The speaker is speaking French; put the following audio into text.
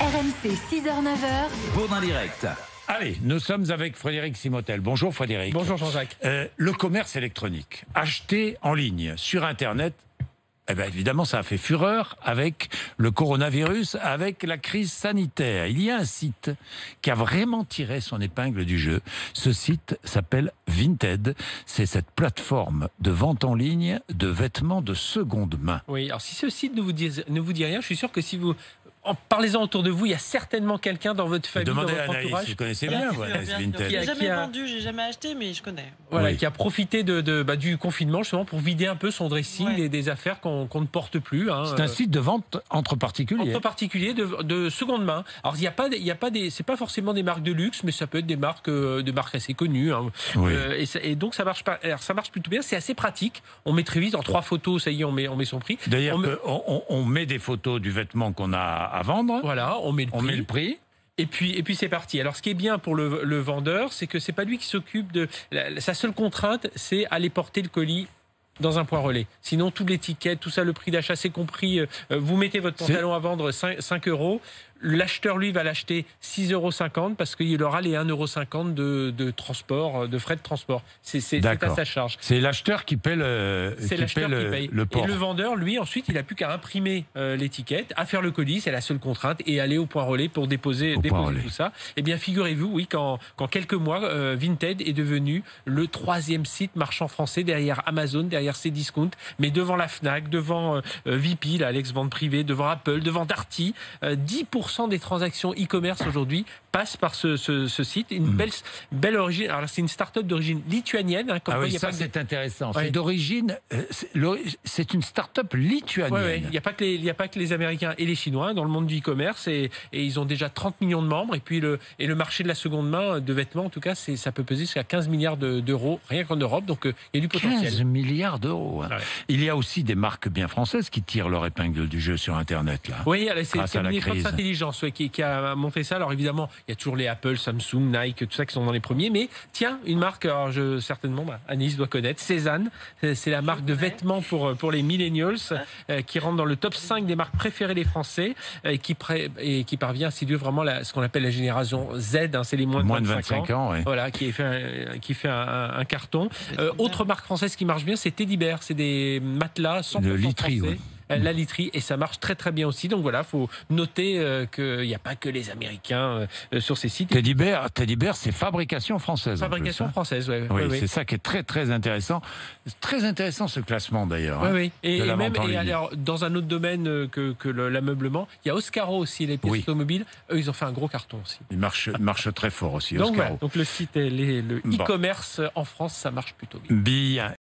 RMC 6h-9h. Bourdin Direct. Allez, nous sommes avec Frédéric Simotel. Bonjour Frédéric. Bonjour Jean-Jacques. Le commerce électronique, acheter en ligne, sur Internet, eh bien évidemment ça a fait fureur avec le coronavirus, avec la crise sanitaire. Il y a un site qui a vraiment tiré son épingle du jeu. Ce site s'appelle Vinted. C'est cette plateforme de vente en ligne de vêtements de seconde main. Oui, alors si ce site ne vous dit rien, je suis sûr que si vous... Parlez-en autour de vous, il y a certainement quelqu'un dans votre famille, Demandez dans à votre Anaïs, entourage. vous connaissez bien, Anaïs Vinted. J'ai jamais vendu, j'ai jamais acheté, mais je connais. Voilà, Oui. qui a profité du confinement justement pour vider un peu son dressing et des affaires qu'on ne porte plus. Hein, C'est un site de vente entre particuliers. entre particuliers de seconde main. Alors il y a pas c'est pas forcément des marques de luxe, mais ça peut être des marques assez connues. Hein. Oui. Et donc ça marche pas. Alors, ça marche plutôt bien. C'est assez pratique. On met très vite en 3 photos. Ça y est, on met son prix. D'ailleurs, on met des photos du vêtement qu'on a à vendre. Voilà, on met le prix. Et puis c'est parti. Alors ce qui est bien pour le vendeur, c'est que c'est pas lui qui s'occupe de... Sa seule contrainte, c'est aller porter le colis dans un point relais. Sinon, toute l'étiquette, tout ça, le prix d'achat, c'est compris. Vous mettez votre pantalon à vendre 5 euros. L'acheteur, lui, va l'acheter 6,50 euros parce qu'il aura les 1,50 € de transport, de frais de transport. C'est à sa charge. C'est l'acheteur qui paie le port. Et le vendeur, lui, ensuite, il n'a plus qu'à imprimer l'étiquette, à faire le colis, c'est la seule contrainte, et aller au point relais pour déposer tout ça. Eh bien, figurez-vous, oui, qu'en quelques mois, Vinted est devenu le 3e site marchand français derrière Amazon, derrière Cdiscount, mais devant la Fnac, devant VP, l'ex-vente privée, devant Apple, devant Darty. 10% des transactions e-commerce aujourd'hui passent par ce site. Une belle origine. Alors, c'est une start-up d'origine lituanienne. Hein, c'est intéressant. Ouais. C'est d'origine. C'est une start-up lituanienne. Ouais. Il n'y a pas que les Américains et les Chinois dans le monde du e-commerce et ils ont déjà 30 millions de membres. Et puis le marché de la seconde main de vêtements, en tout cas, ça peut peser jusqu'à 15 milliards d'euros rien qu'en Europe. Donc il y a du potentiel. 15 milliards d'euros. Hein. Ouais. Il y a aussi des marques bien françaises qui tirent leur épingle du jeu sur Internet là. Oui, c'est grâce à la crise. Intelligence qui a monté ça. Alors évidemment, il y a toujours les Apple, Samsung, Nike, tout ça qui sont dans les premiers. Mais tiens, une marque, alors certainement, Anis doit connaître, Cézanne. C'est la marque de vêtements pour les millennials qui rentre dans le top 5 des marques préférées des Français et qui parvient à séduire vraiment ce qu'on appelle la génération Z. Hein, c'est les moins de 25 ans. Ouais. Voilà, qui fait un carton. Autre marque française qui marche bien, c'est Teddy Bear. C'est des matelas 100% français. Oui. La literie, et ça marche très très bien aussi. Donc voilà, faut noter qu'il n'y a pas que les Américains sur ces sites. Teddy Bear, c'est fabrication française. Fabrication française, oui. C'est ça qui est très très intéressant. C'est très intéressant ce classement d'ailleurs. Oui. Et alors, dans un autre domaine que l'ameublement, il y a Oscaro aussi, les pièces automobiles. Eux, ils ont fait un gros carton aussi. Ils marchent très fort aussi, donc, Oscaro. Donc le site, le e-commerce en France, ça marche plutôt bien. Bien.